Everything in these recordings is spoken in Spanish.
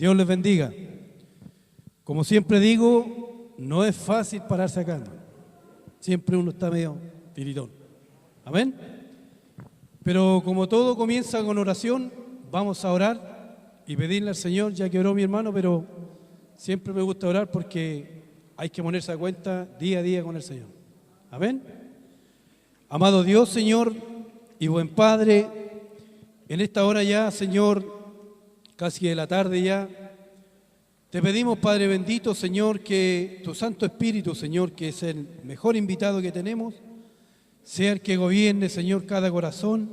Dios les bendiga. Como siempre digo, no es fácil pararse acá. Siempre uno está medio tiritón. Amén. Pero como todo comienza con oración, vamos a orar y pedirle al Señor, ya que oró mi hermano, pero siempre me gusta orar porque hay que ponerse a cuenta día a día con el Señor. Amén. Amado Dios, Señor, y buen Padre, en esta hora ya, Señor, casi de la tarde ya, te pedimos, Padre bendito, Señor, que tu Santo Espíritu, Señor, que es el mejor invitado que tenemos, sea el que gobierne, Señor, cada corazón,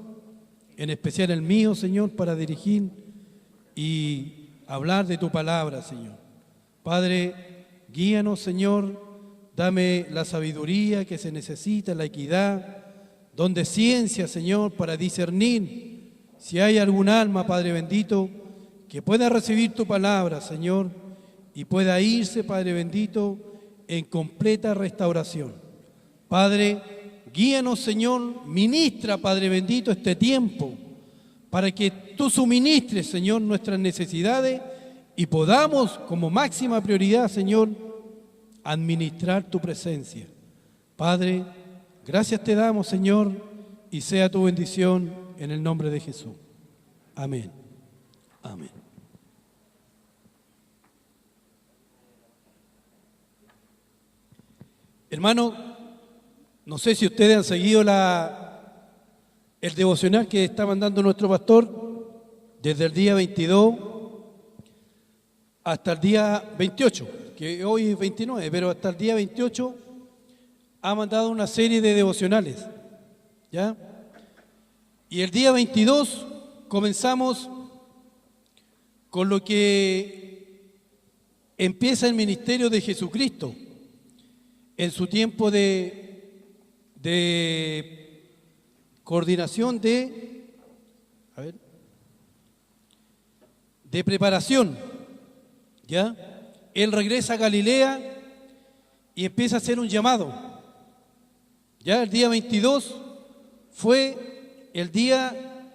en especial el mío, Señor, para dirigir y hablar de tu palabra, Señor. Padre, guíanos, Señor, dame la sabiduría que se necesita, la equidad, donde ciencia, Señor, para discernir si hay algún alma, Padre bendito, que pueda recibir tu palabra, Señor, y pueda irse, Padre bendito, en completa restauración. Padre, guíanos, Señor, ministra, Padre bendito, este tiempo, para que tú suministres, Señor, nuestras necesidades y podamos, como máxima prioridad, Señor, administrar tu presencia. Padre, gracias te damos, Señor, y sea tu bendición en el nombre de Jesús. Amén. Amén. Hermano, no sé si ustedes han seguido el devocional que está mandando nuestro pastor desde el día 22 hasta el día 28, que hoy es 29, pero hasta el día 28 ha mandado una serie de devocionales, ¿ya? Y el día 22 comenzamos con lo que empieza el ministerio de Jesucristo en su tiempo de coordinación de preparación, ¿ya? Él regresa a Galilea y empieza a hacer un llamado. Ya el día 22 fue el día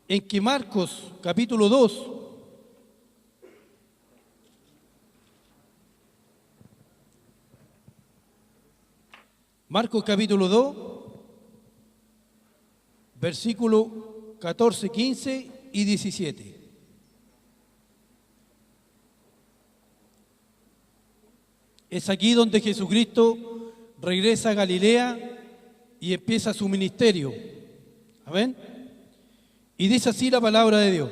en que Marcos, capítulo 2, Marcos capítulo 2, versículo 14, 15 y 17. Es aquí donde Jesucristo regresa a Galilea y empieza su ministerio. Amén. Y dice así la palabra de Dios.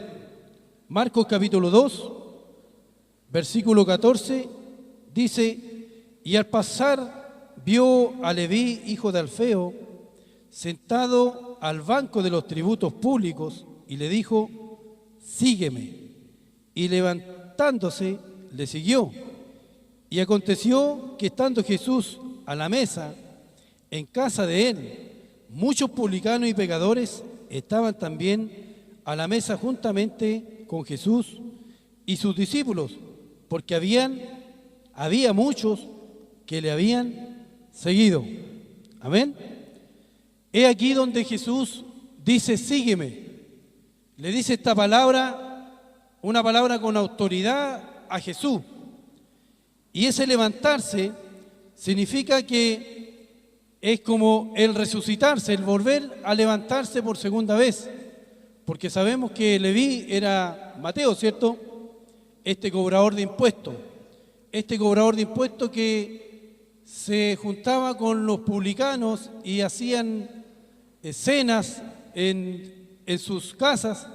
Marcos capítulo 2, versículo 14, dice: y al pasar vio a Leví, hijo de Alfeo, sentado al banco de los tributos públicos, y le dijo: sígueme. Y levantándose, le siguió. Y aconteció que estando Jesús a la mesa, en casa de él, muchos publicanos y pecadores estaban también a la mesa juntamente con Jesús y sus discípulos, porque había muchos que le habían seguido. Amén. He aquí donde Jesús dice: sígueme. Le dice esta palabra, una palabra con autoridad a Jesús. Y ese levantarse significa que es como el resucitarse, el volver a levantarse por segunda vez. Porque sabemos que Leví era Mateo, ¿cierto? Este cobrador de impuestos. Este cobrador de impuestos que se juntaba con los publicanos y hacían cenas en sus casas,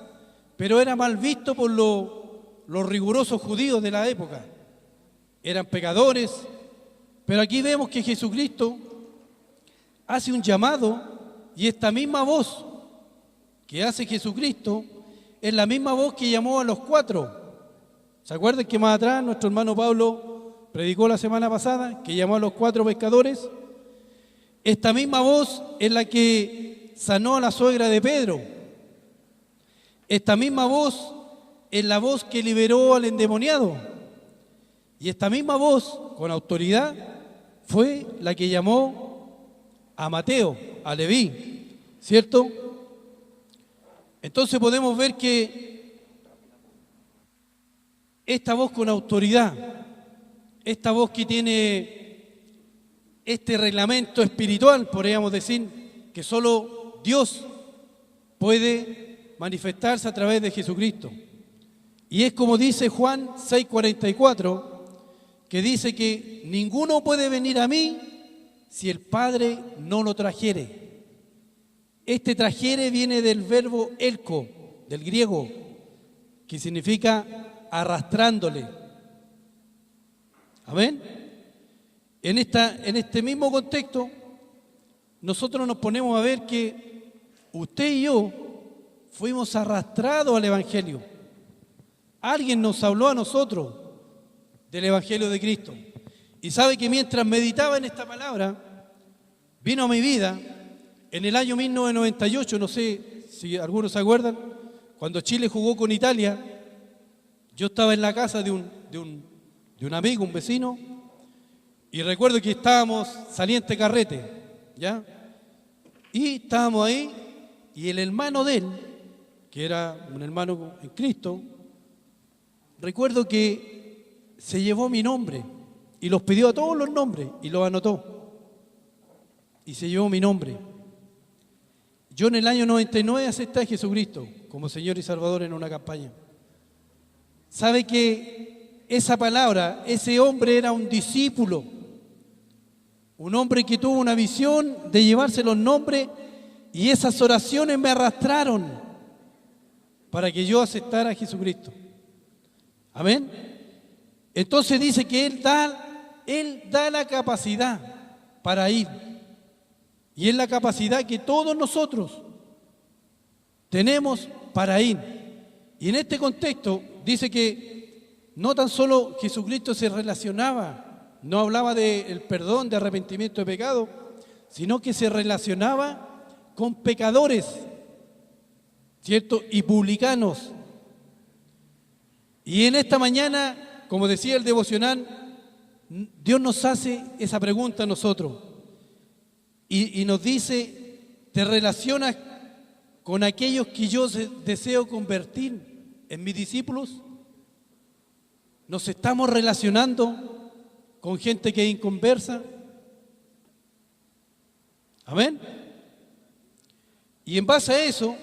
pero era mal visto por los rigurosos judíos de la época. Eran pecadores, pero aquí vemos que Jesucristo hace un llamado y esta misma voz que hace Jesucristo es la misma voz que llamó a los 4. ¿Se acuerdan que más atrás nuestro hermano Pablo predicó la semana pasada que llamó a los 4 pescadores? Esta misma voz es la que sanó a la suegra de Pedro. Esta misma voz es la voz que liberó al endemoniado. Y esta misma voz, con autoridad, fue la que llamó a Mateo, a Leví, ¿cierto? Entonces podemos ver que esta voz con autoridad, esta voz que tiene este reglamento espiritual, podríamos decir, que solo Dios puede manifestarse a través de Jesucristo. Y es como dice Juan 6:44, que dice que ninguno puede venir a mí si el Padre no lo trajere. Este trajere viene del verbo elko, del griego, que significa arrastrándole. Amén. En este mismo contexto, nosotros nos ponemos a ver que usted y yo fuimos arrastrados al Evangelio. Alguien nos habló a nosotros del Evangelio de Cristo. Y sabe que mientras meditaba en esta palabra, vino a mi vida en el año 1998, no sé si algunos se acuerdan, cuando Chile jugó con Italia. Yo estaba en la casa de un amigo, un vecino, y recuerdo que estábamos saliente carrete, ¿ya? Y estábamos ahí, y el hermano de él, que era un hermano en Cristo, recuerdo que se llevó mi nombre y los pidió a todos los nombres y los anotó. Y se llevó mi nombre. Yo en el año 99 acepté a Jesucristo como Señor y Salvador en una campaña. ¿Sabe que esa palabra, ese hombre era un discípulo? Un hombre que tuvo una visión de llevarse los nombres, y esas oraciones me arrastraron para que yo aceptara a Jesucristo. Amén. Entonces dice que Él da la capacidad para ir. Y es la capacidad que todos nosotros tenemos para ir. Y en este contexto dice que no tan solo Jesucristo se relacionaba, no hablaba del perdón, de arrepentimiento de pecado, sino que se relacionaba con pecadores, ¿cierto? Y publicanos. Y en esta mañana, como decía el devocional, Dios nos hace esa pregunta a nosotros y nos dice: ¿te relacionas con aquellos que yo deseo convertir en mis discípulos? ¿Nos estamos relacionando con gente que es inconversa? Amén. Y en base a eso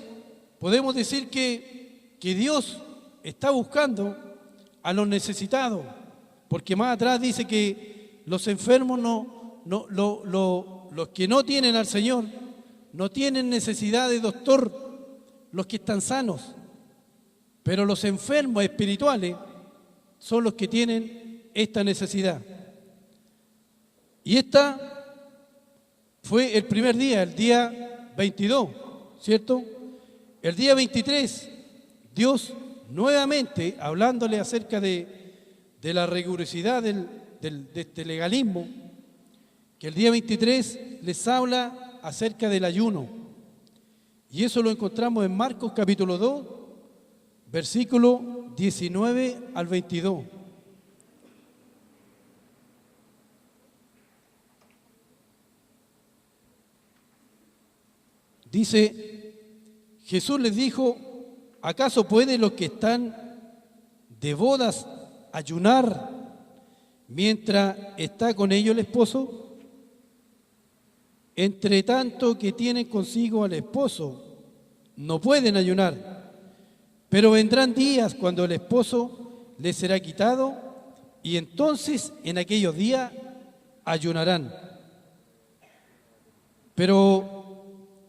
podemos decir que Dios está buscando a los necesitados, porque más atrás dice que los enfermos los que no tienen al Señor no tienen necesidad de doctor, los que están sanos, pero los enfermos espirituales son los que tienen esta necesidad. Y esta fue el primer día, el día 22, ¿cierto? El día 23, Dios nuevamente, hablándole acerca de la rigurosidad de este legalismo, que el día 23 les habla acerca del ayuno. Y eso lo encontramos en Marcos capítulo 2, versículo 19 al 22. Dice, Jesús les dijo: ¿acaso pueden los que están de bodas ayunar mientras está con ellos el esposo? Entre tanto que tienen consigo al esposo, no pueden ayunar. Pero vendrán días cuando el esposo les será quitado, y entonces en aquellos días ayunarán. Pero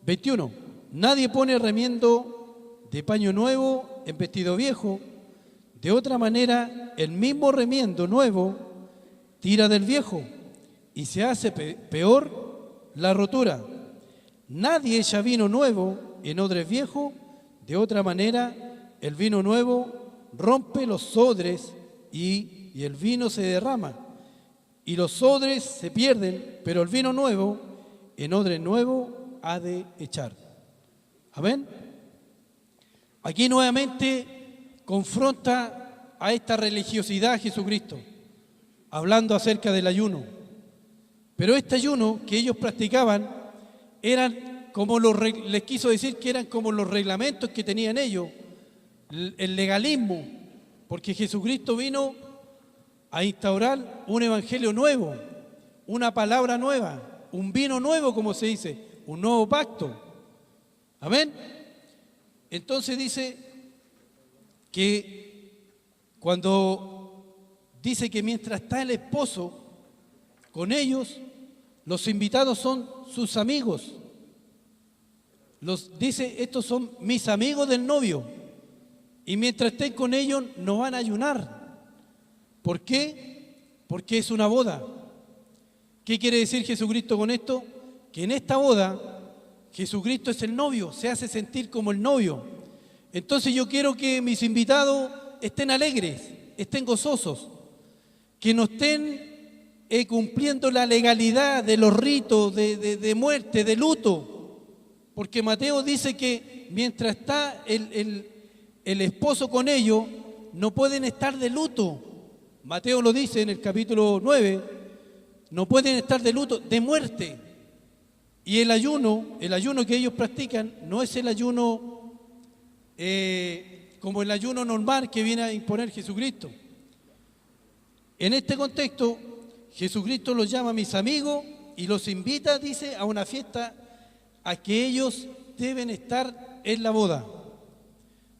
21. Nadie pone remiendo de paño nuevo en vestido viejo. De otra manera, el mismo remiendo nuevo tira del viejo y se hace peor la rotura. Nadie echa vino nuevo en odres viejos. De otra manera, el vino nuevo rompe los odres y el vino se derrama. Y los odres se pierden, pero el vino nuevo en odre nuevo ha de echar. Amén. Aquí nuevamente confronta a esta religiosidad Jesucristo, hablando acerca del ayuno. Pero este ayuno que ellos practicaban eran como les quiso decir que eran como los reglamentos que tenían ellos, el legalismo, porque Jesucristo vino a instaurar un evangelio nuevo, una palabra nueva, un vino nuevo, como se dice, un nuevo pacto. Amén. Entonces dice que cuando dice que mientras está el esposo con ellos, los invitados son sus amigos. Dice, estos son mis amigos del novio. Y mientras estén con ellos, no van a ayunar. ¿Por qué? Porque es una boda. ¿Qué quiere decir Jesucristo con esto? Que en esta boda, Jesucristo es el novio, se hace sentir como el novio. Entonces yo quiero que mis invitados estén alegres, estén gozosos, que no estén cumpliendo la legalidad de los ritos de muerte, de luto. Porque Mateo dice que mientras está el esposo con ellos, no pueden estar de luto. Mateo lo dice en el capítulo 9, no pueden estar de luto, de muerte. Y el ayuno que ellos practican no es el ayuno como el ayuno normal que viene a imponer Jesucristo. En este contexto, Jesucristo los llama mis amigos y los invita, dice, a una fiesta a que ellos deben estar en la boda.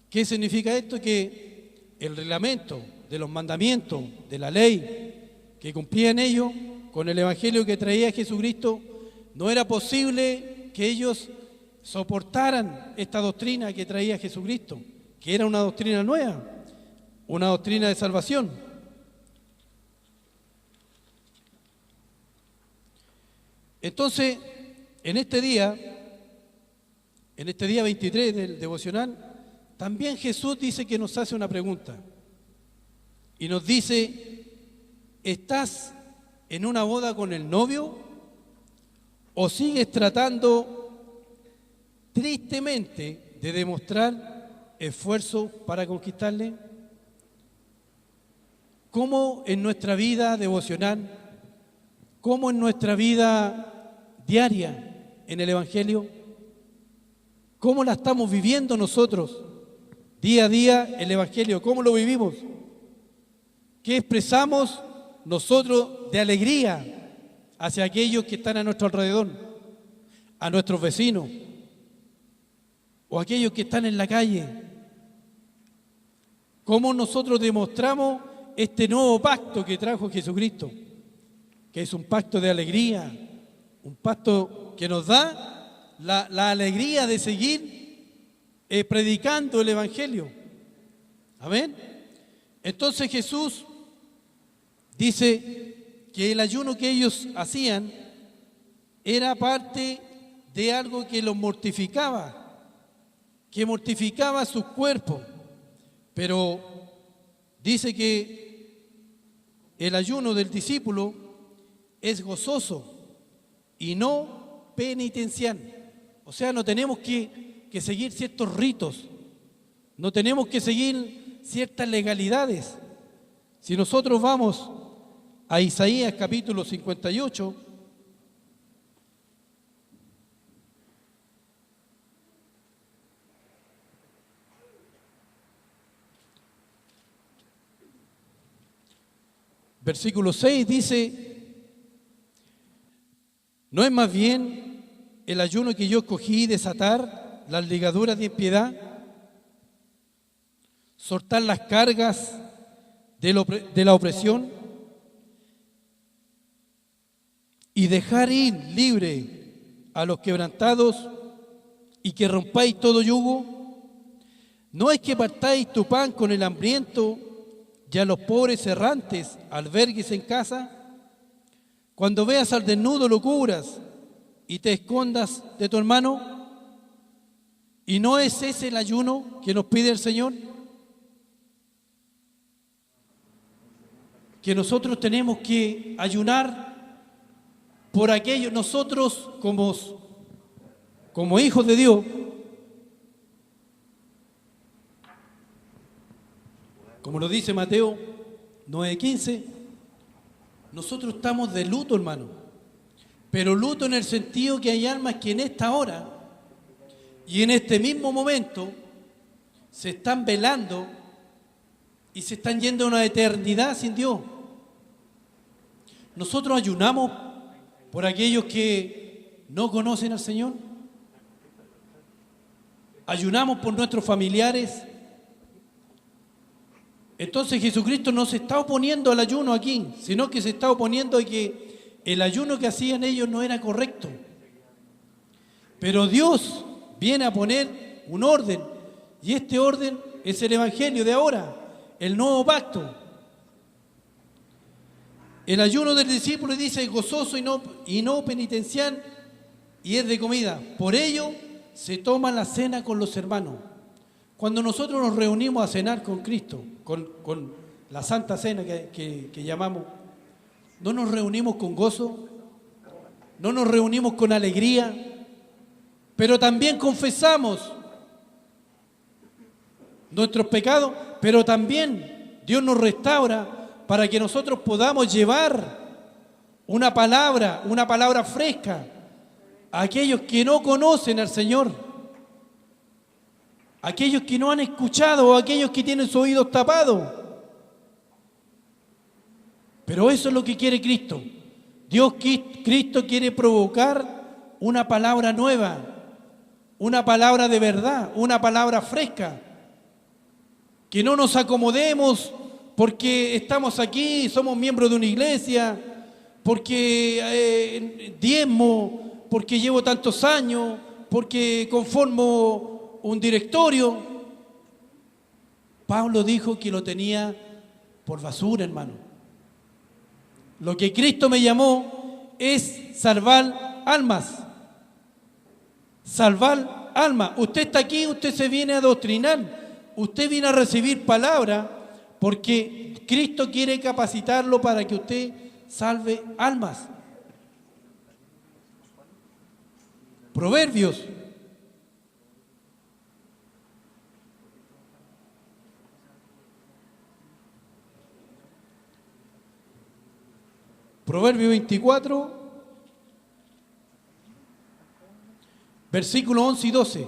¿Qué significa esto? Que el reglamento de los mandamientos, de la ley que cumplían ellos, con el evangelio que traía Jesucristo, no era posible que ellos soportaran esta doctrina que traía Jesucristo, que era una doctrina nueva, una doctrina de salvación. Entonces, en este día 23 del devocional, también Jesús dice que nos hace una pregunta y nos dice, ¿estás en una boda con el novio o sigues tratando tristemente de demostrar esfuerzo para conquistarle? ¿Cómo en nuestra vida devocional, cómo en nuestra vida diaria en el Evangelio, cómo la estamos viviendo nosotros día a día el Evangelio? ¿Cómo lo vivimos? ¿Qué expresamos nosotros de alegría hacia aquellos que están a nuestro alrededor, a nuestros vecinos o aquellos que están en la calle? ¿Cómo nosotros demostramos este nuevo pacto que trajo Jesucristo? Que es un pacto de alegría, un pacto que nos da la alegría de seguir predicando el Evangelio. Amén. Entonces Jesús dice que el ayuno que ellos hacían era parte de algo que los mortificaba, que mortificaba sus cuerpos, pero dice que el ayuno del discípulo es gozoso y no penitencial. O sea, no tenemos que seguir ciertos ritos, no tenemos que seguir ciertas legalidades. Si nosotros vamos a Isaías capítulo 58, versículo 6 dice, ¿no es más bien el ayuno que yo escogí desatar las ligaduras de impiedad, soltar las cargas de la opresión y dejar ir libre a los quebrantados y que rompáis todo yugo? ¿No es que partáis tu pan con el hambriento y a los pobres errantes albergues en casa? Cuando veas al desnudo lo cubras y te escondas de tu hermano. ¿Y no es ese el ayuno que nos pide el Señor? Que nosotros tenemos que ayunar por aquello. Nosotros como hijos de Dios, como lo dice Mateo 9:15, nosotros estamos de luto, hermano. Pero luto en el sentido que hay almas que en esta hora y en este mismo momento se están velando y se están yendo a una eternidad sin Dios. Nosotros ayunamos por aquellos que no conocen al Señor. Ayunamos por nuestros familiares. Entonces Jesucristo no se está oponiendo al ayuno aquí, sino que se está oponiendo a que el ayuno que hacían ellos no era correcto. Pero Dios viene a poner un orden, y este orden es el Evangelio de ahora, el nuevo pacto. El ayuno del discípulo dice gozoso y no penitencial, y es de comida. Por ello se toma la cena con los hermanos. Cuando nosotros nos reunimos a cenar con Cristo, con la Santa Cena que llamamos, no nos reunimos con gozo, no nos reunimos con alegría, pero también confesamos nuestros pecados, pero también Dios nos restaura para que nosotros podamos llevar una palabra fresca a aquellos que no conocen al Señor. Aquellos que no han escuchado o aquellos que tienen sus oídos tapados. Pero eso es lo que quiere Cristo. Cristo quiere provocar una palabra nueva, una palabra de verdad, una palabra fresca. Que no nos acomodemos porque estamos aquí, somos miembros de una iglesia, porque diezmo, porque llevo tantos años, porque conformo un directorio. Pablo dijo que lo tenía por basura, hermano. Lo que Cristo me llamó es salvar almas. Salvar almas. Usted está aquí, usted se viene a adoctrinar. Usted viene a recibir palabra porque Cristo quiere capacitarlo para que usted salve almas. Proverbios. Proverbio 24, versículos 11 y 12.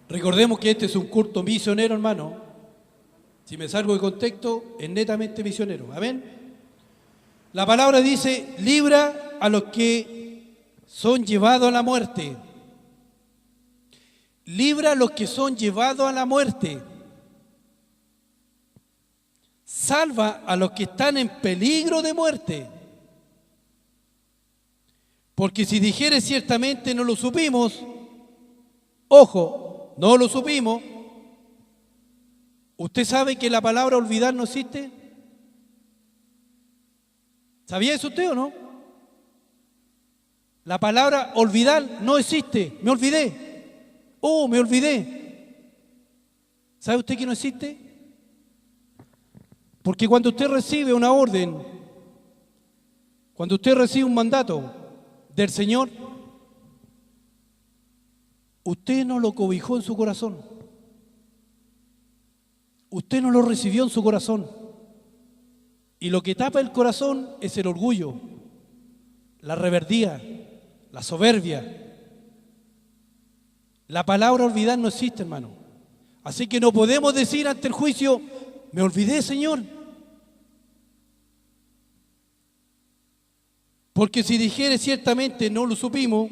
Recordemos que este es un culto misionero, hermano. Si me salgo de contexto, es netamente misionero. Amén. La palabra dice, libra a los que son llevados a la muerte. Libra a los que son llevados a la muerte. Salva a los que están en peligro de muerte. Porque si dijere ciertamente no lo supimos, ojo, no lo supimos, ¿usted sabe que la palabra olvidar no existe? ¿Sabía eso usted o no? La palabra olvidar no existe. Me olvidé. Oh, me olvidé. ¿Sabe usted que no existe? Porque cuando usted recibe una orden, cuando usted recibe un mandato del Señor, usted no lo cobijó en su corazón. Usted no lo recibió en su corazón. Y lo que tapa el corazón es el orgullo, la reverdía, la soberbia. La palabra olvidar no existe, hermano. Así que no podemos decir ante el juicio, me olvidé, Señor. Porque si dijere ciertamente no lo supimos,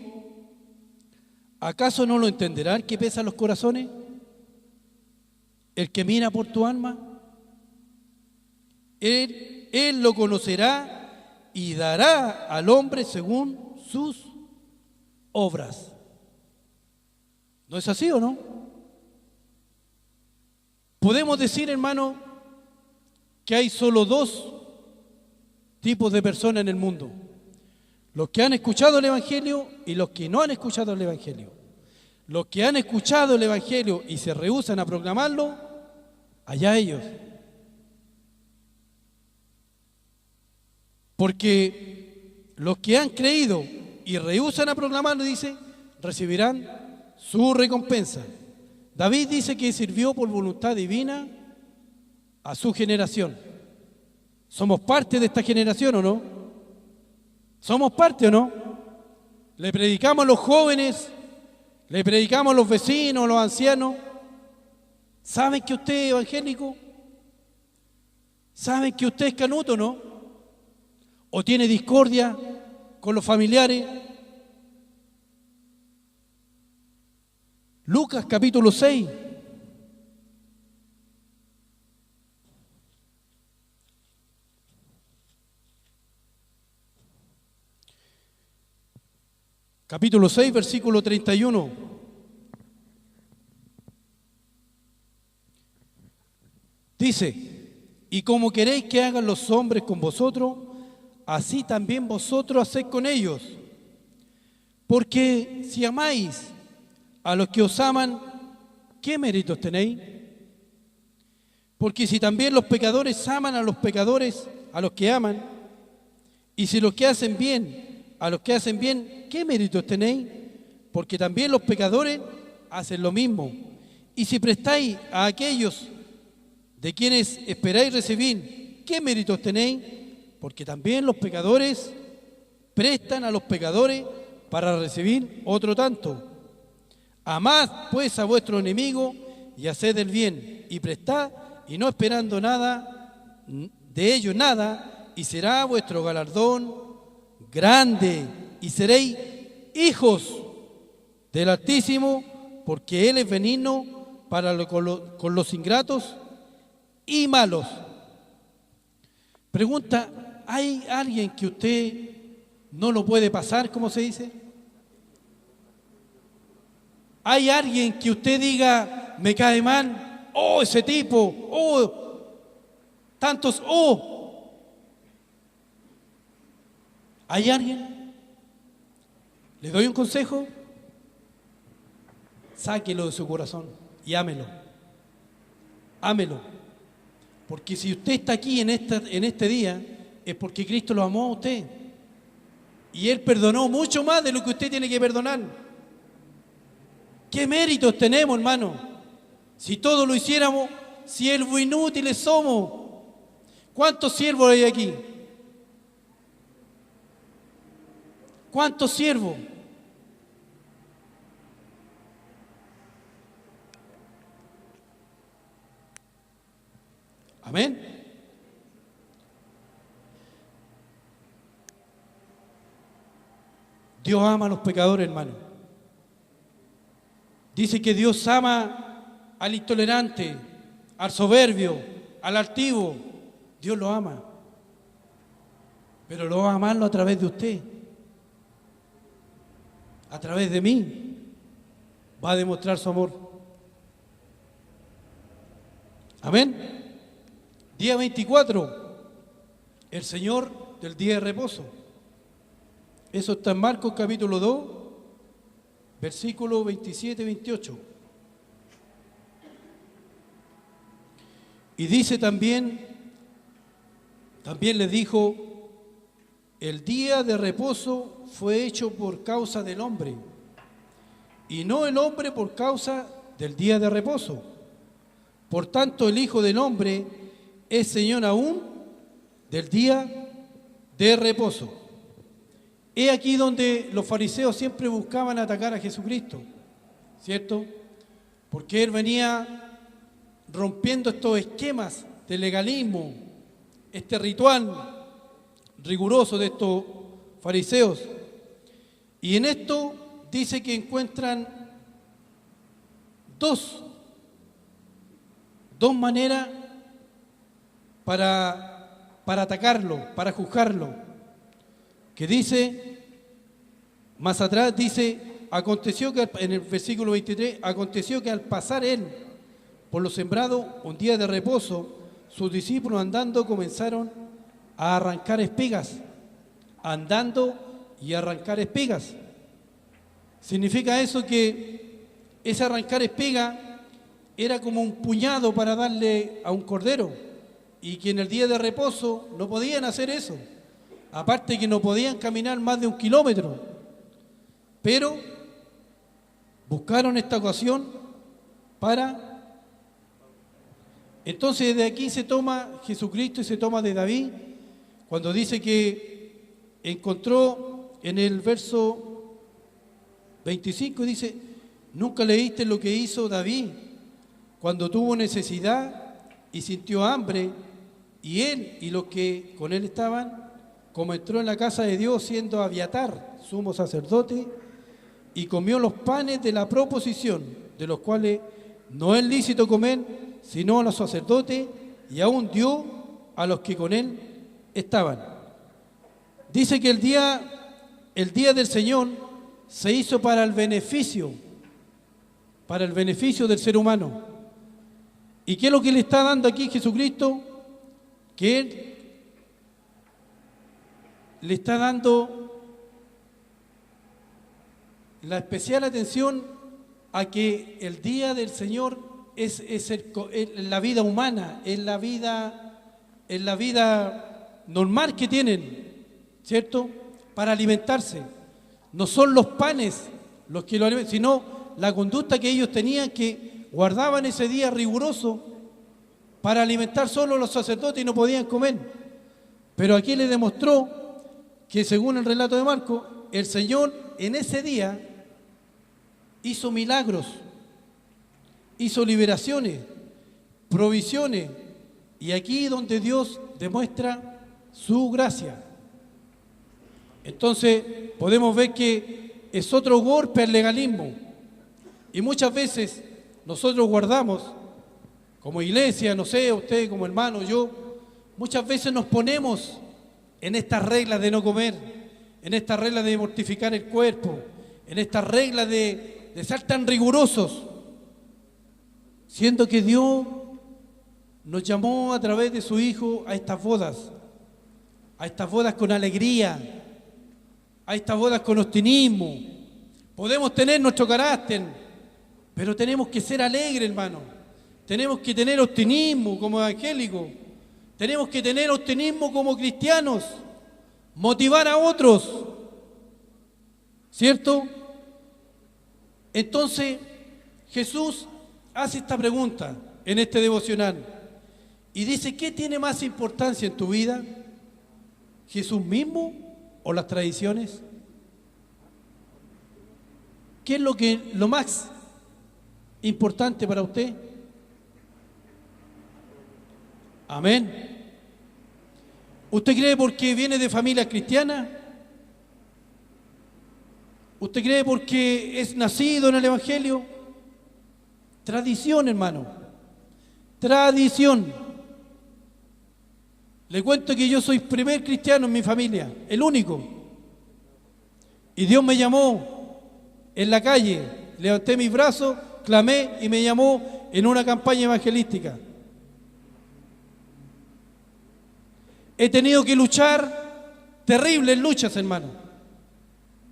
¿acaso no lo entenderán que pesan los corazones? El que mira por tu alma, Él lo conocerá y dará al hombre según sus obras. ¿No es así o no? Podemos decir, hermano, que hay solo dos tipos de personas en el mundo. Los que han escuchado el Evangelio y los que no han escuchado el Evangelio. Los que han escuchado el Evangelio y se rehúsan a proclamarlo, allá ellos. Porque los que han creído y rehúsan a proclamarlo, dice, recibirán su recompensa. David dice que sirvió por voluntad divina a su generación. ¿Somos parte de esta generación o no? ¿Somos parte o no? ¿Le predicamos a los jóvenes? ¿Le predicamos a los vecinos, a los ancianos? ¿Saben que usted es evangélico? ¿Saben que usted es canuto o no? ¿O tiene discordia con los familiares? Lucas capítulo 6. Capítulo 6, versículo 31. Dice, y como queréis que hagan los hombres con vosotros, así también vosotros haced con ellos. Porque si amáis a los que os aman, ¿qué méritos tenéis? Porque si también los pecadores aman a los pecadores, a los que aman, y si los que hacen bien, a los que hacen bien, ¿qué méritos tenéis? Porque también los pecadores hacen lo mismo. Y si prestáis a aquellos de quienes esperáis recibir, ¿qué méritos tenéis? Porque también los pecadores prestan a los pecadores para recibir otro tanto. Amad pues a vuestro enemigo y haced el bien, y prestad, y no esperando nada de ellos nada, y será vuestro galardón grande, y seréis hijos del Altísimo, porque Él es benigno con los ingratos y malos. Pregunta, ¿hay alguien que usted no lo puede pasar, como se dice? ¿Hay alguien que usted diga, me cae mal? Oh, ese tipo, oh, tantos, oh. ¿Hay alguien? ¿Le doy un consejo? Sáquelo de su corazón y ámelo. Ámelo. Porque si usted está aquí en este día, es porque Cristo lo amó a usted. Y Él perdonó mucho más de lo que usted tiene que perdonar. ¿Qué méritos tenemos, hermano? Si todos lo hiciéramos, siervos inútiles somos. ¿Cuántos siervos hay aquí? ¿Cuántos siervos? Amén. Dios ama a los pecadores, hermano. Dice que Dios ama al intolerante, al soberbio, al altivo. Dios lo ama. Pero lo va a amarlo a través de usted. A través de mí. Va a demostrar su amor. Amén. Día 24, el Señor del día de reposo. Eso está en Marcos capítulo 2, versículos 27 y 28. Y dice también les dijo, el día de reposo fue hecho por causa del hombre, y no el hombre por causa del día de reposo. Por tanto, el Hijo del Hombre es Señor aún del día de reposo. He aquí donde los fariseos siempre buscaban atacar a Jesucristo, ¿cierto? Porque Él venía rompiendo estos esquemas de legalismo, este ritual riguroso de estos fariseos. Y en esto dice que encuentran dos maneras para atacarlo, para juzgarlo. Que dice, más atrás dice, aconteció que en el versículo 23, aconteció que al pasar él por lo sembrado un día de reposo, sus discípulos andando comenzaron a arrancar espigas, andando y arrancar espigas. Significa eso que ese arrancar espiga era como un puñado para darle a un cordero, y que en el día de reposo no podían hacer eso. Aparte que no podían caminar más de 1 kilómetro, pero buscaron esta ocasión para Entonces de aquí se toma Jesucristo y se toma de David, cuando dice que encontró en el verso 25, dice, ¿nunca leíste lo que hizo David cuando tuvo necesidad y sintió hambre, y él y los que con él estaban, como entró en la casa de Dios siendo Abiatar, sumo sacerdote, y comió los panes de la proposición, de los cuales no es lícito comer, sino a los sacerdotes, y aún dio a los que con él estaban? Dice que el día del Señor se hizo para el beneficio del ser humano. ¿Y qué es lo que le está dando aquí Jesucristo? Que Él le está dando la especial atención a que el día del Señor es la vida humana, es la vida normal que tienen, ¿cierto? Para alimentarse. No son los panes los que lo alimentan, sino la conducta que ellos tenían, que guardaban ese día riguroso para alimentar solo a los sacerdotes y no podían comer. Pero aquí le demostró que, según el relato de Marcos, el Señor en ese día hizo milagros, hizo liberaciones, provisiones, y aquí donde Dios demuestra su gracia. Entonces podemos ver que es otro golpe al legalismo, y muchas veces nosotros guardamos, como iglesia, no sé, usted como hermano, yo, muchas veces nos ponemos en estas reglas de no comer, en estas reglas de mortificar el cuerpo, en estas reglas de ser tan rigurosos, siendo que Dios nos llamó a través de su Hijo a estas bodas con alegría, a estas bodas con optimismo. Podemos tener nuestro carácter, pero tenemos que ser alegres, hermano. Tenemos que tener optimismo como evangélicos, tenemos que tener optimismo como cristianos, motivar a otros, ¿cierto? Entonces Jesús hace esta pregunta en este devocional y dice: ¿qué tiene más importancia en tu vida? ¿Jesús mismo o las tradiciones? ¿Qué es lo más importante para usted? Amén. ¿Usted cree porque viene de familia cristiana? ¿Usted cree porque es nacido en el Evangelio? Tradición, hermano. Tradición. Le cuento que yo soy primer cristiano en mi familia, el único. Y Dios me llamó en la calle, levanté mis brazos, clamé y me llamó en una campaña evangelística. He tenido que luchar terribles luchas, hermano.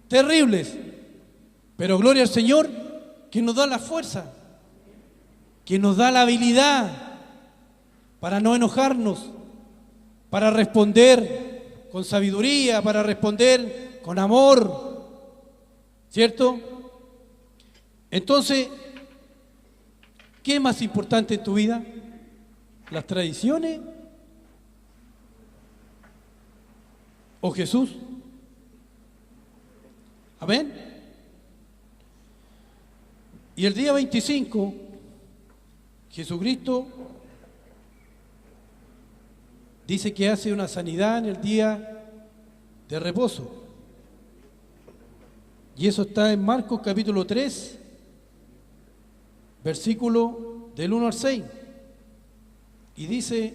Terribles. Pero gloria al Señor que nos da la fuerza, que nos da la habilidad para no enojarnos, para responder con sabiduría, para responder con amor, ¿cierto? Entonces, ¿qué es más importante en tu vida? ¿Las tradiciones o Jesús? Amén. Y el día 25, Jesucristo dice que hace una sanidad en el día de reposo. Y eso está en Marcos capítulo 3, versículo del 1 al 6. Y dice: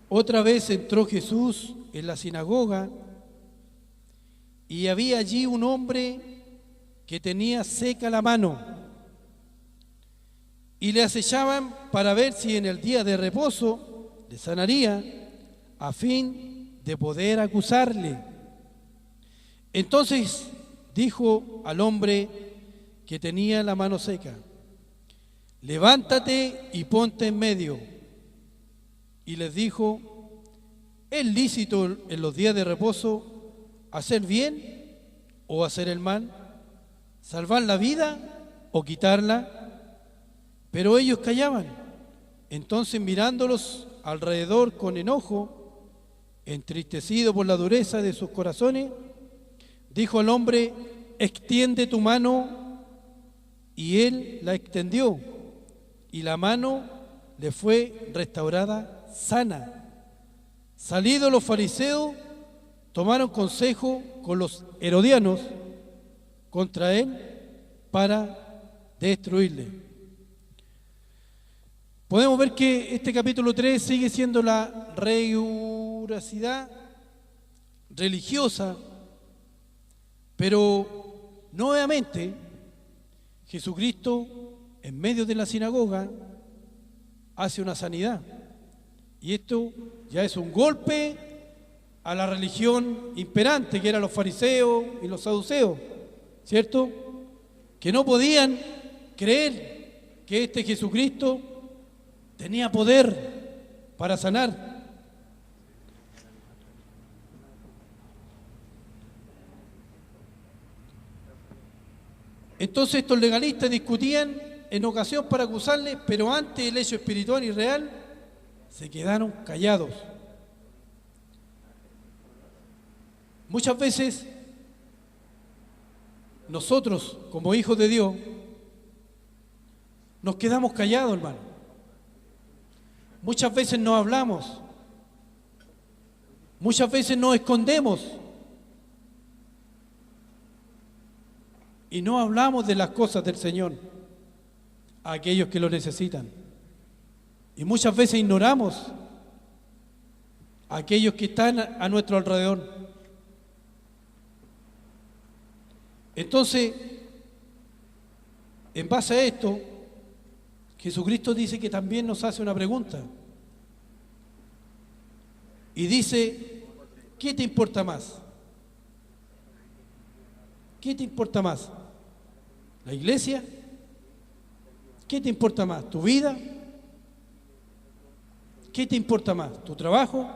otra vez entró Jesús en la sinagoga y había allí un hombre que tenía seca la mano, y le acechaban para ver si en el día de reposo le sanaría, a fin de poder acusarle. Entonces dijo al hombre que tenía la mano seca: levántate y ponte en medio. Y les dijo: ¿es lícito en los días de reposo hacer bien o hacer el mal? ¿Salvar la vida o quitarla? Pero ellos callaban Entonces, mirándolos alrededor con enojo, entristecido por la dureza de sus corazones, dijo al hombre: extiende tu mano. Y él la extendió, y la mano le fue restaurada sana. Salidos los fariseos, tomaron consejo con los herodianos contra él para destruirle. Podemos ver que este capítulo 3 sigue siendo la rigurosidad religiosa, pero nuevamente Jesucristo, en medio de la sinagoga, hace una sanidad. Y esto ya es un golpe a la religión imperante, que eran los fariseos y los saduceos, ¿cierto? Que no podían creer que este Jesucristo tenía poder para sanar. Entonces estos legalistas discutían en ocasión para acusarle, pero ante el hecho espiritual y real se quedaron callados. Muchas veces nosotros, como hijos de Dios, nos quedamos callados, hermano. Muchas veces no hablamos, muchas veces nos escondemos y no hablamos de las cosas del Señor a aquellos que lo necesitan. Y muchas veces ignoramos a aquellos que están a nuestro alrededor. Entonces, en base a esto, Jesucristo dice que también nos hace una pregunta. Y dice: ¿qué te importa más? ¿Qué te importa más? ¿La iglesia? ¿Qué te importa más? ¿Tu vida? ¿Qué te importa más? ¿Tu trabajo?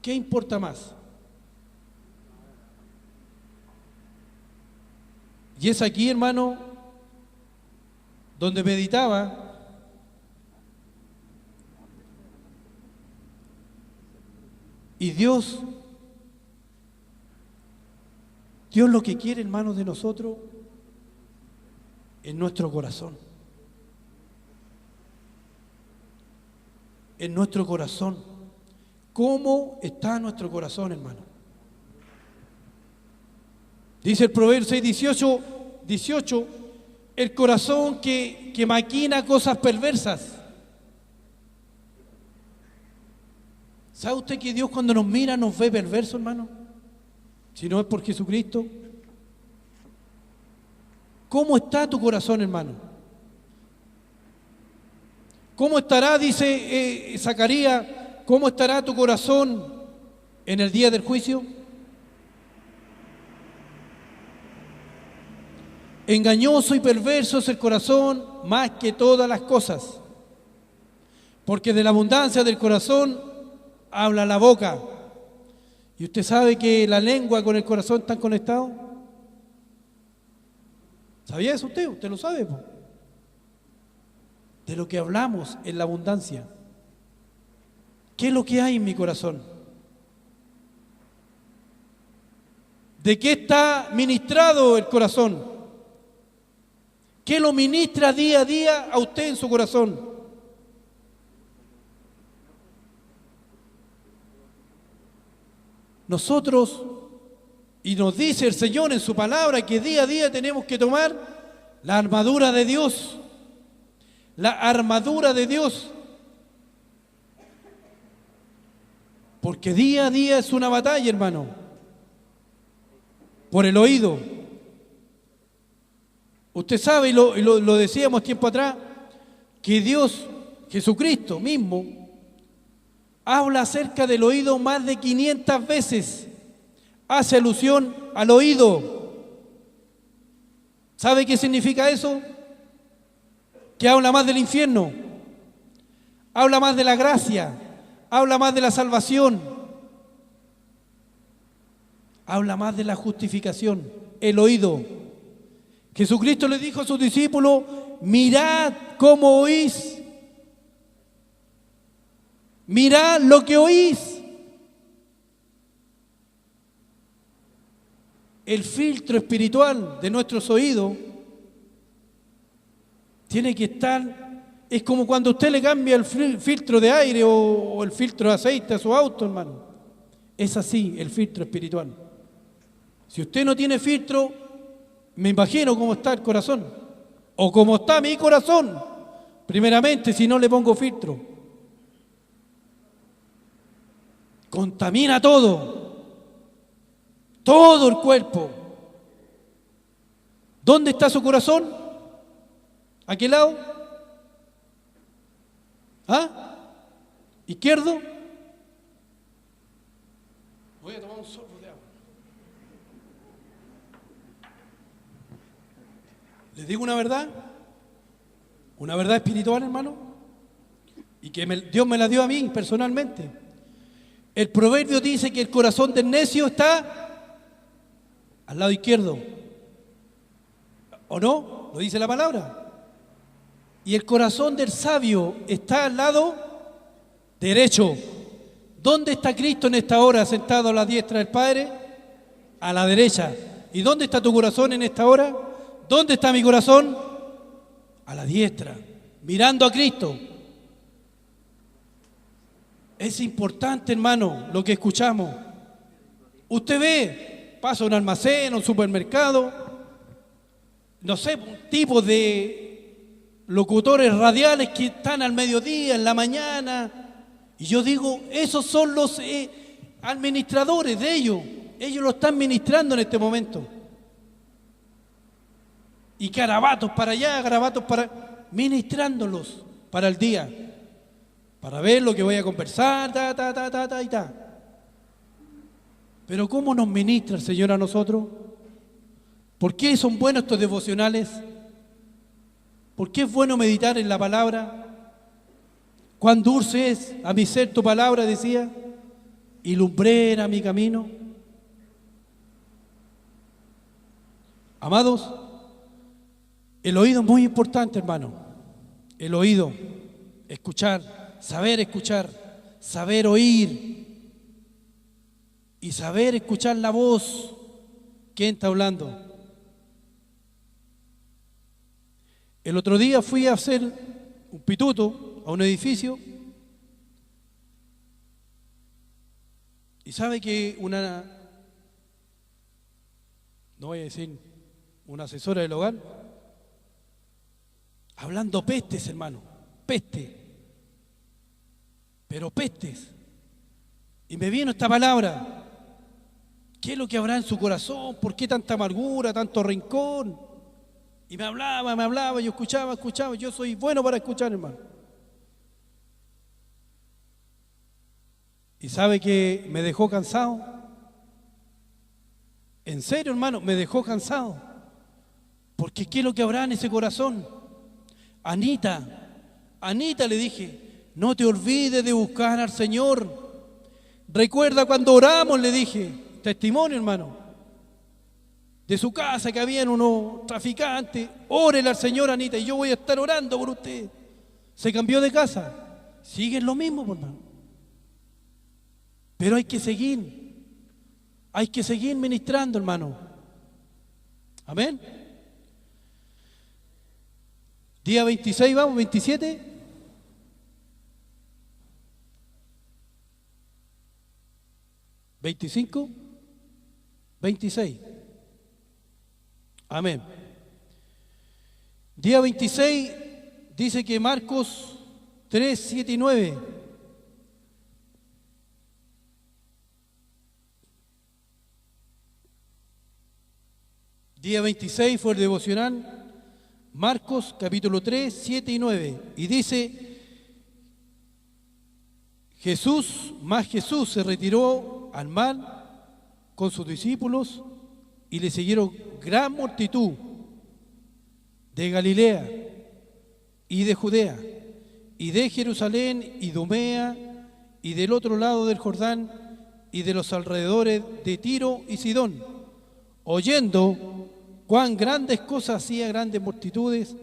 ¿Qué importa más? Y es aquí, hermano, donde meditaba y Dios lo que quiere, hermanos, de nosotros en nuestro corazón. En nuestro corazón. ¿Cómo está nuestro corazón, hermano? Dice el Proverbio 6:18, el corazón que maquina cosas perversas. ¿Sabe usted que Dios cuando nos mira nos ve perverso, hermano? Si no es por Jesucristo. ¿Cómo está tu corazón, hermano? ¿Cómo estará, dice Zacarías, cómo estará tu corazón en el día del juicio? Engañoso y perverso es el corazón más que todas las cosas, porque de la abundancia del corazón habla la boca. ¿Y usted sabe que la lengua con el corazón están conectados? ¿Sabía eso usted? Usted lo sabe, po. De lo que hablamos en la abundancia. ¿Qué es lo que hay en mi corazón? ¿De qué está ministrado el corazón? ¿Qué lo ministra día a día a usted en su corazón? Nosotros, y nos dice el Señor en su palabra, que día a día tenemos que tomar la armadura de Dios. La armadura de Dios. Porque día a día es una batalla, hermano. Por el oído. Usted sabe, y lo decíamos tiempo atrás, que Dios, Jesucristo mismo, habla acerca del oído más de 500 veces. Hace alusión al oído. ¿Sabe qué significa eso? Que habla más del infierno, habla más de la gracia, habla más de la salvación, habla más de la justificación, el oído. Jesucristo le dijo a sus discípulos: mirad cómo oís Mirad lo que oís. El filtro espiritual de nuestros oídos tiene que estar, es como cuando usted le cambia el filtro de aire o el filtro de aceite a su auto, hermano. Es así el filtro espiritual. Si usted no tiene filtro, me imagino cómo está el corazón, o cómo está mi corazón, primeramente, si no le pongo filtro. Contamina todo el cuerpo. ¿Dónde está su corazón? ¿A qué lado? ¿Ah? ¿Izquierdo? Voy a tomar un sorbo de agua. ¿Les digo una verdad? Una verdad espiritual, hermano, y que Dios me la dio a mí personalmente. El proverbio dice que el corazón del necio está al lado izquierdo. ¿O no? Lo dice la palabra. Y el corazón del sabio está al lado derecho. ¿Dónde está Cristo en esta hora sentado a la diestra del Padre? A la derecha. ¿Y dónde está tu corazón en esta hora? ¿Dónde está mi corazón? A la diestra, mirando a Cristo. Es importante, hermano, lo que escuchamos. Usted ve, pasa a un almacén, a un supermercado, no sé, un tipo de locutores radiales que están al mediodía, en la mañana, y yo digo, esos son los administradores de ellos. Ellos lo están ministrando en este momento. Y garabatos para allá, garabatos para... ministrándolos para el día, para ver lo que voy a conversar, y ta. Pero ¿cómo nos ministra el Señor a nosotros? ¿Por qué son buenos estos devocionales? ¿Por qué es bueno meditar en la palabra? Cuán dulce es a mi ser tu palabra, decía, y lumbrera mi camino. Amados, el oído es muy importante, hermano. El oído, escuchar, saber oír y saber escuchar la voz. ¿Quién está hablando? El otro día fui a hacer un pituto a un edificio y sabe que no voy a decir, una asesora del hogar, hablando pestes, hermano, peste, pero pestes. Y me vino esta palabra. ¿Qué es lo que habrá en su corazón? ¿Por qué tanta amargura, tanto rencor? Y me hablaba, yo escuchaba. Yo soy bueno para escuchar, hermano. ¿Y sabe que me dejó cansado? En serio, hermano, me dejó cansado. Porque ¿qué es lo que habrá en ese corazón? Anita, le dije, no te olvides de buscar al Señor. Recuerda cuando oramos, le dije, testimonio, hermano, de su casa que habían unos traficantes. Órele al Señor, Anita, y yo voy a estar orando por usted. Se cambió de casa, siguen lo mismo, hermano. Pero hay que seguir ministrando, hermano. Amén. Día 26, vamos, 27. ¿25? 26. Amén. Día 26 dice que Marcos 3, 7 y 9. Día 26 fue el devocional. Marcos capítulo 3, 7 y 9. Y dice, Jesús se retiró al mar con sus discípulos y le siguieron gran multitud de Galilea y de Judea y de Jerusalén y Idumea y del otro lado del Jordán y de los alrededores de Tiro y Sidón, oyendo cuán grandes cosas hacía grandes multitudes,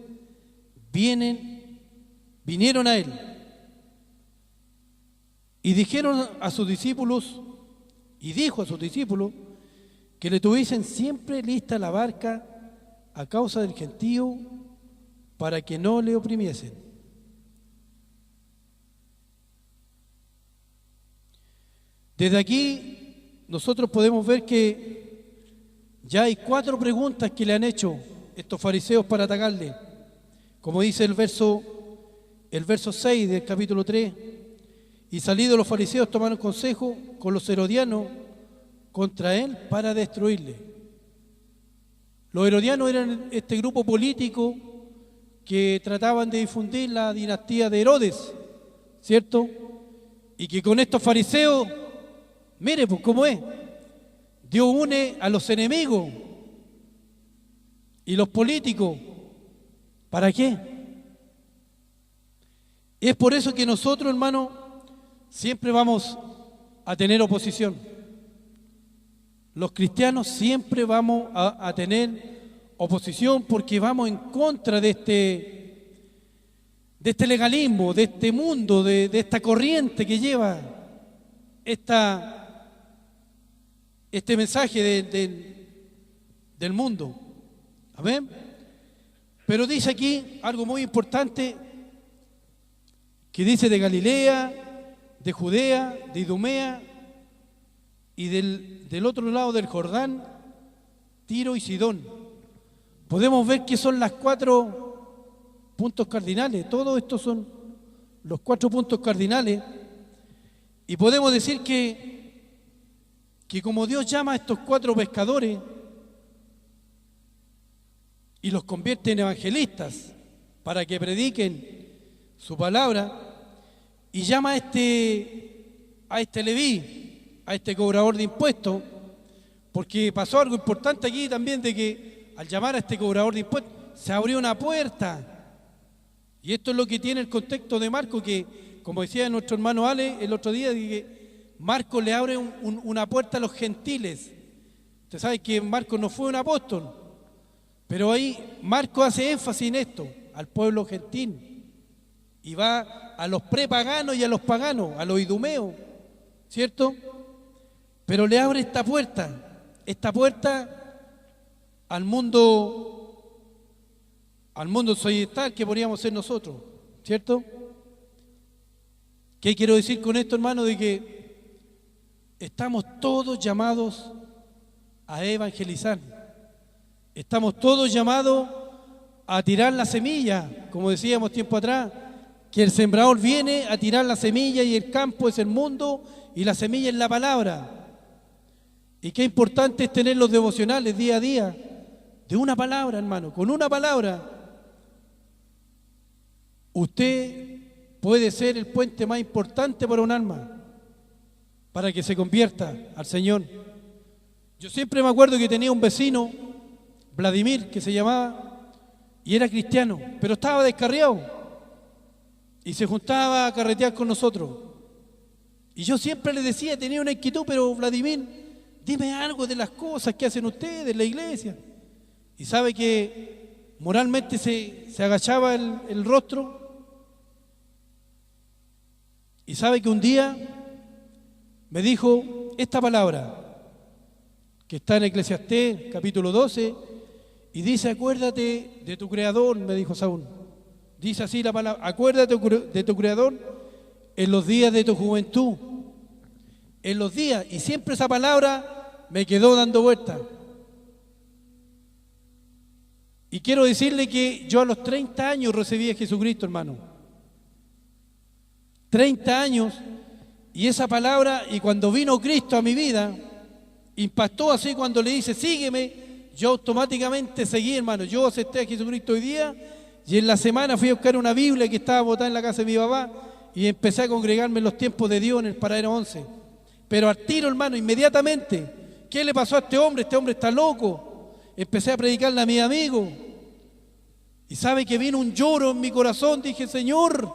vinieron a él. Y dijeron a sus discípulos, y dijo a sus discípulos, que le tuviesen siempre lista la barca a causa del gentío, para que no le oprimiesen. Desde aquí nosotros podemos ver que ya hay 4 preguntas que le han hecho estos fariseos para atacarle. Como dice el verso 6 del capítulo 3, y salidos los fariseos tomaron consejo con los herodianos contra él para destruirle. Los herodianos eran este grupo político que trataban de difundir la dinastía de Herodes, ¿cierto? Y que con estos fariseos, mire pues cómo es, Dios une a los enemigos y los políticos. ¿Para qué? Es por eso que nosotros, hermanos, siempre vamos a tener oposición. Los cristianos siempre vamos a tener oposición porque vamos en contra de este legalismo, de este mundo, de esta corriente que lleva este mensaje del mundo. ¿Amén? Pero dice aquí algo muy importante, que dice de Galilea, de Judea, de Idumea y del otro lado del Jordán, Tiro y Sidón. Podemos ver que son las 4 puntos cardinales. Todos estos son los 4 puntos cardinales. Y podemos decir que como Dios llama a estos 4 pescadores y los convierte en evangelistas para que prediquen su palabra, y llama a este Leví, a este cobrador de impuestos, porque pasó algo importante aquí también, de que al llamar a este cobrador de impuestos se abrió una puerta. Y esto es lo que tiene el contexto de Marcos, que como decía nuestro hermano Ale el otro día, que Marcos le abre una puerta a los gentiles. Usted sabe que Marcos no fue un apóstol, pero ahí Marcos hace énfasis en esto, al pueblo gentil. Y va a los prepaganos y a los paganos, a los idumeos, ¿cierto? Pero le abre esta puerta al mundo occidental que podríamos ser nosotros, ¿cierto? ¿Qué quiero decir con esto, hermano? De que estamos todos llamados a evangelizar. Estamos todos llamados a tirar la semilla, como decíamos tiempo atrás, que el sembrador viene a tirar la semilla y el campo es el mundo y la semilla es la palabra. Y qué importante es tener los devocionales día a día, de una palabra, hermano. Con una palabra usted puede ser el puente más importante para un alma, para que se convierta al Señor. Yo siempre me acuerdo que tenía un vecino, Vladimir, que se llamaba, y era cristiano, pero estaba descarriado y se juntaba a carretear con nosotros. Y yo siempre le decía, tenía una inquietud, pero Vladimir, dime algo de las cosas que hacen ustedes en la iglesia. Y sabe que moralmente se agachaba el rostro. Y sabe que un día me dijo esta palabra, que está en Eclesiastés, capítulo 12, y dice, acuérdate de tu Creador, me dijo Saúl. Dice así la palabra, acuérdate de tu Creador en los días de tu juventud. En los días, y siempre esa palabra me quedó dando vueltas. Y quiero decirle que yo a los 30 años recibí a Jesucristo, hermano. 30 años, y esa palabra, y cuando vino Cristo a mi vida, impactó así cuando le dice, sígueme, yo automáticamente seguí, hermano. Yo acepté a Jesucristo hoy día, y en la semana fui a buscar una Biblia que estaba botada en la casa de mi papá, y empecé a congregarme en los tiempos de Dios en el Paradero 11. Pero al tiro, hermano, inmediatamente, ¿qué le pasó a este hombre? Este hombre está loco. Empecé a predicarle a mis amigos. Y sabe que vino un lloro en mi corazón. Dije, Señor,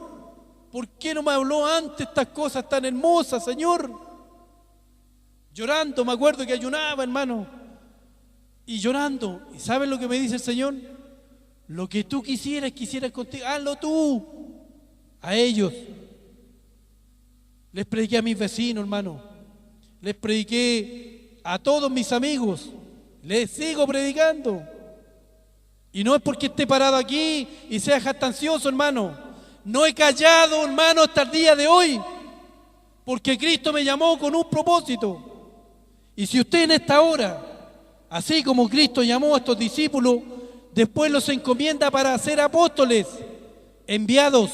¿por qué no me habló antes estas cosas tan hermosas, Señor? Llorando, me acuerdo que ayunaba, hermano. Y llorando. ¿Y sabes lo que me dice el Señor? Lo que tú quisieras contigo, hazlo tú. A ellos. Les prediqué a mis vecinos, hermano. Les prediqué a todos mis amigos. Les sigo predicando. Y no es porque esté parado aquí y sea jactancioso, hermano. No he callado, hermano, hasta el día de hoy. Porque Cristo me llamó con un propósito. Y si usted en esta hora, así como Cristo llamó a estos discípulos, después los encomienda para ser apóstoles, enviados.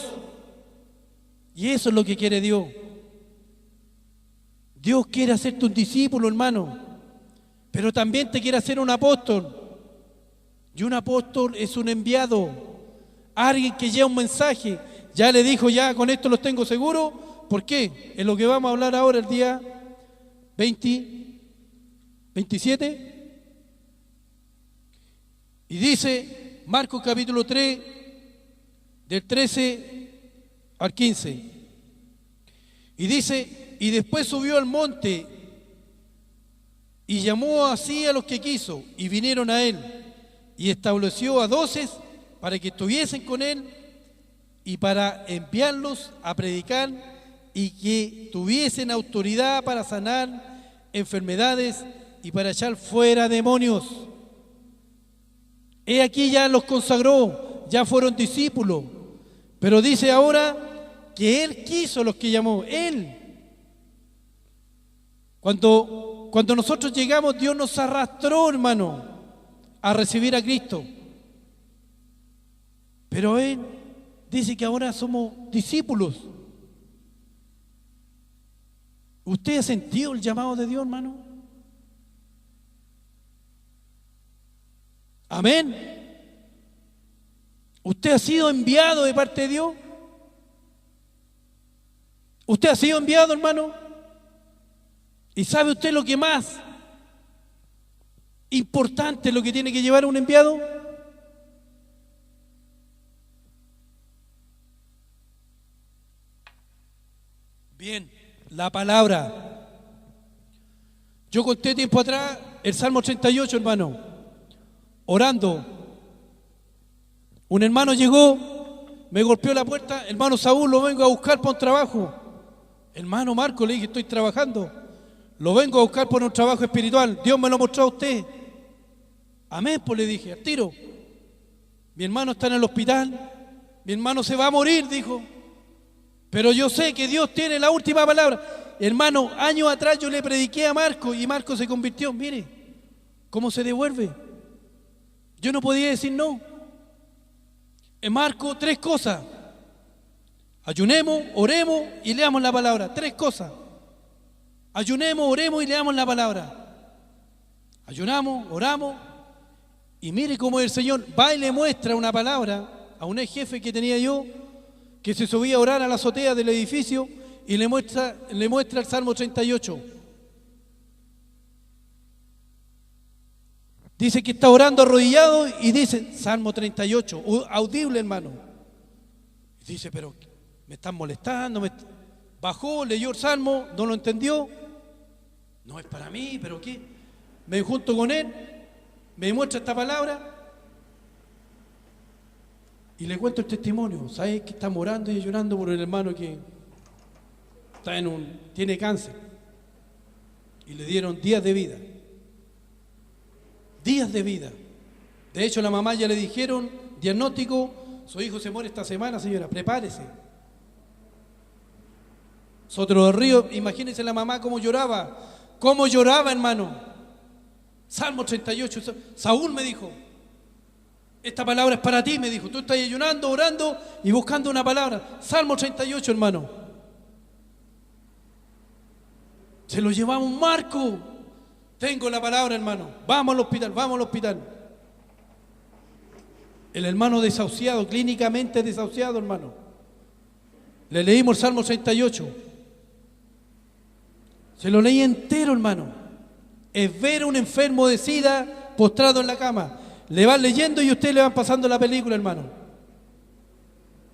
Y eso es lo que quiere Dios. Dios quiere hacerte un discípulo, hermano, pero también te quiere hacer un apóstol. Y un apóstol es un enviado, alguien que lleva un mensaje. Ya le dijo, ya con esto los tengo seguros. ¿Por qué? Es lo que vamos a hablar ahora el día 27. Y dice Marcos capítulo 3, del 13 al 15. Y dice, y después subió al monte y llamó así a los que quiso, y vinieron a él, y estableció a 12 para que estuviesen con él y para enviarlos a predicar y que tuviesen autoridad para sanar enfermedades y para echar fuera demonios. He aquí ya los consagró, ya fueron discípulos, pero dice ahora que Él quiso los que llamó, Él. Cuando nosotros llegamos, Dios nos arrastró, hermano, a recibir a Cristo. Pero Él dice que ahora somos discípulos. ¿Usted ha sentido el llamado de Dios, hermano? Amén. ¿Usted ha sido enviado de parte de Dios? ¿Usted ha sido enviado, hermano? ¿Y sabe usted lo que más importante es lo que tiene que llevar un enviado? Bien, la palabra. Yo conté tiempo atrás el Salmo 38, hermano, orando. Un hermano llegó, me golpeó la puerta, hermano Saúl, lo vengo a buscar para un trabajo. Hermano Marco, le dije, estoy trabajando. Lo vengo a buscar por un trabajo espiritual. Dios me lo mostró a usted. Amén, pues le dije, al tiro. Mi hermano está en el hospital. Mi hermano se va a morir, dijo. Pero yo sé que Dios tiene la última palabra. Hermano, años atrás yo le prediqué a Marco y Marco se convirtió. Mire, cómo se devuelve. Yo no podía decir no. En Marco, 3 cosas. Ayunemos, oremos y leamos la palabra. 3 cosas. Ayunemos, oremos y leamos la palabra. Ayunamos, oramos. Y mire cómo el Señor va y le muestra una palabra a un ex jefe que tenía yo, que se subía a orar a la azotea del edificio y le muestra el Salmo 38. Dice que está orando arrodillado y dice Salmo 38, audible, hermano. Y dice, pero me están molestando. Bajó, leyó el Salmo, no lo entendió. No es para mí, pero ¿qué? Me junto con él, me muestra esta palabra y le cuento el testimonio. ¿Sabes que estamos orando y ayunando por el hermano que está tiene cáncer? Y le dieron días de vida. Días de vida. De hecho, la mamá ya le dijeron, diagnóstico, su hijo se muere esta semana, señora, prepárese. Sotero del Río, imagínense la mamá cómo lloraba, hermano. Salmo 38, Saúl me dijo, esta palabra es para ti, me dijo, tú estás ayunando, orando y buscando una palabra. Salmo 38, hermano. Se lo llevamos Marco. Tengo la palabra, hermano. Vamos al hospital. El hermano desahuciado, clínicamente desahuciado, hermano. Le leímos el Salmo 38. Se lo leí entero, hermano. Es ver a un enfermo de SIDA postrado en la cama. Le van leyendo y ustedes le van pasando la película, hermano.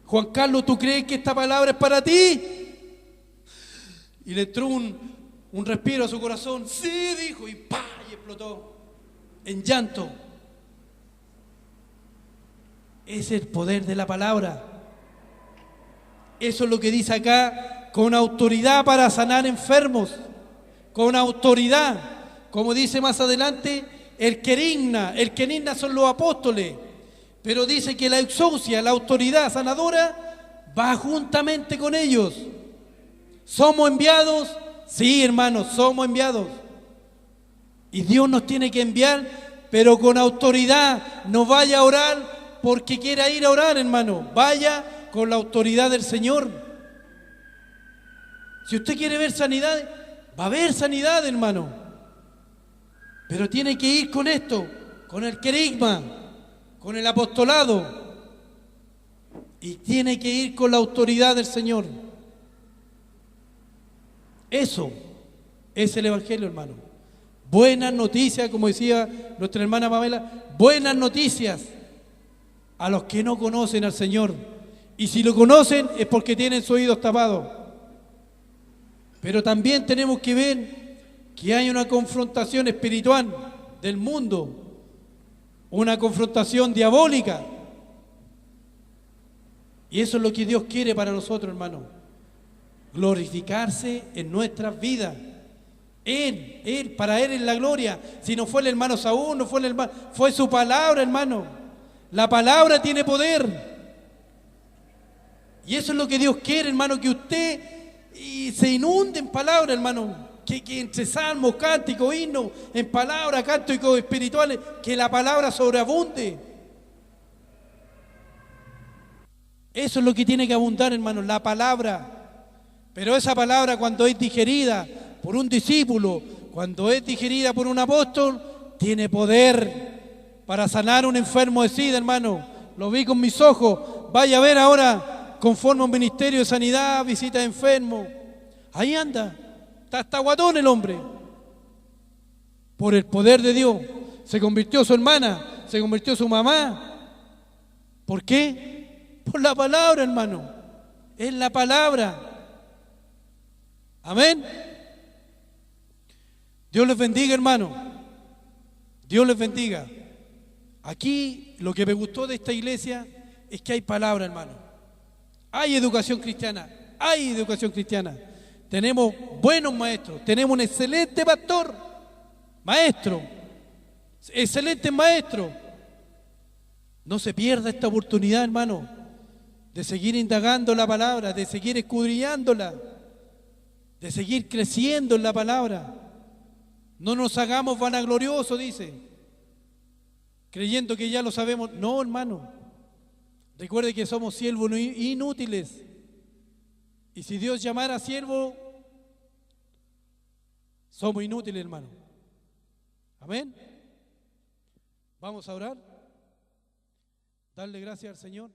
Juan Carlos, ¿tú crees que esta palabra es para ti? Y le entró un respiro a su corazón. Sí, dijo, y ¡pah! Y explotó en llanto. Es el poder de la palabra. Eso es lo que dice acá, con autoridad para sanar enfermos, con autoridad. Como dice más adelante, el querigma son los apóstoles, pero dice que la exousia, la autoridad sanadora, va juntamente con ellos. ¿Somos enviados? Sí, hermanos, somos enviados. Y Dios nos tiene que enviar, pero con autoridad. No vaya a orar porque quiera ir a orar, hermano. Vaya con la autoridad del Señor. Si usted quiere ver sanidad, va a haber sanidad, hermano. Pero tiene que ir con esto, con el querigma, con el apostolado. Y tiene que ir con la autoridad del Señor. Eso es el Evangelio, hermano. Buenas noticias, como decía nuestra hermana Pamela, buenas noticias a los que no conocen al Señor. Y si lo conocen es porque tienen sus oídos tapados. Pero también tenemos que ver que hay una confrontación espiritual del mundo, una confrontación diabólica. Y eso es lo que Dios quiere para nosotros, hermano. Glorificarse en nuestras vidas. Para Él es la gloria. Si no fue el hermano Saúl, no fue el hermano, fue su palabra, hermano. La palabra tiene poder. Y eso es lo que Dios quiere, hermano, que usted se inunde en palabra, hermano. Que entre salmos, cánticos, himnos, en palabras, cánticos espirituales, que la palabra sobreabunde. Eso es lo que tiene que abundar, hermano, la palabra. Pero esa palabra, cuando es digerida por un discípulo, cuando es digerida por un apóstol, tiene poder para sanar a un enfermo de SIDA, hermano. Lo vi con mis ojos. Vaya a ver ahora, conforme a un ministerio de sanidad, visita de enfermos. Ahí anda. Está hasta guatón el hombre. Por el poder de Dios. Se convirtió su hermana, se convirtió su mamá. ¿Por qué? Por la palabra, hermano. Es la palabra. Amén. Dios les bendiga, hermano. Dios les bendiga. Aquí lo que me gustó de esta iglesia es que hay palabra, hermano. Hay educación cristiana. Hay educación cristiana. Tenemos buenos maestros. Tenemos un excelente pastor. Maestro. Excelente maestro. No se pierda esta oportunidad, hermano, de seguir indagando la palabra, de seguir escudriñándola, de seguir creciendo en la palabra. No nos hagamos vanagloriosos, dice, creyendo que ya lo sabemos. No, hermano. Recuerde que somos siervos inútiles. Y si Dios llamara a siervo, somos inútiles, hermano. Amén. Vamos a orar. Darle gracias al Señor.